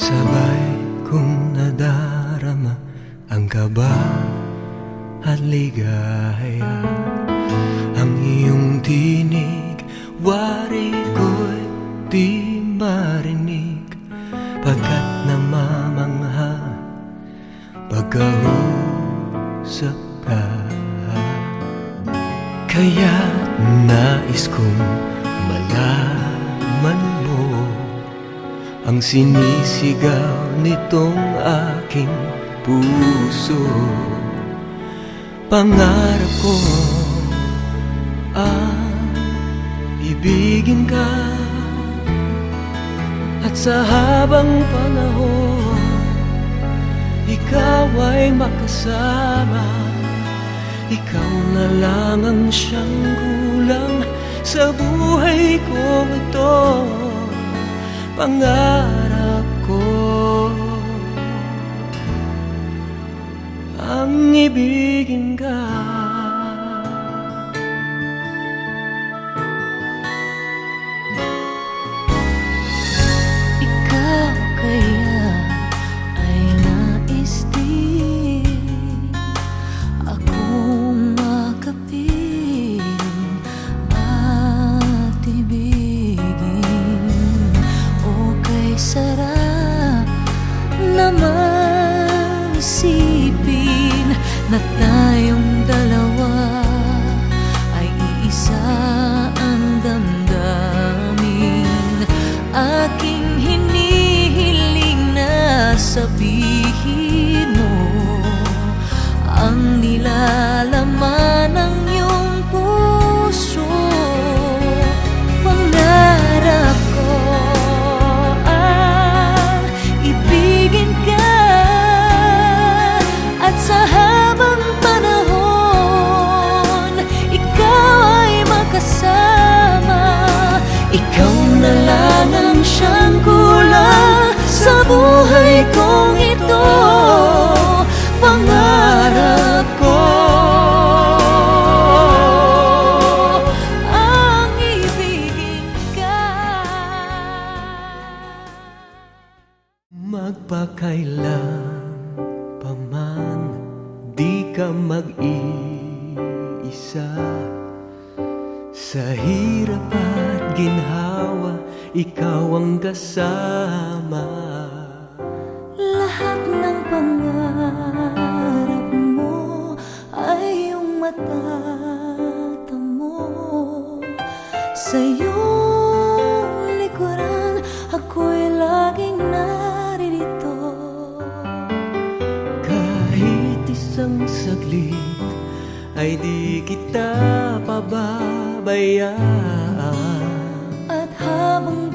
Sabay kong nadarama ang kaba at ligaya. Ang iyong tinig, wari ko'y di marinig, pagkat namamangha pagkausap ka. Kaya't nais kong malaman mo ang sinisigaw nitong aking puso. Pangarap ko ibigin ka, at sa habang panahon ikaw ay makasama. Ikaw na lang ang siyang kulang sa buhay ko ito. Pangarap ko ang ibigin ka. Ikaw kaya ay nais din akong makapiling at ibigin. O kay sarap naman isipin na tayong dalawa ay iisa ang damdamin. Aking hinihiling na sabihin mo ang nilalaman ng iyong puso. Pangarap ko ang ibigin ka, at sa habang panahon ikaw ay makasama. Ikaw na lang ang siyang kulang sa buhay kong ito. Pangarap ko ang ibigin ka. Magpakailan pa man di ka mag-iisa. Sa hirap at ginhawa, ikaw ang kasama. Lahat ng pangarap mo ay iyong matatamo. Sa iyong likuran ako'y laging naririto. Kahit isang saglit ay di kita pababayaan. At habang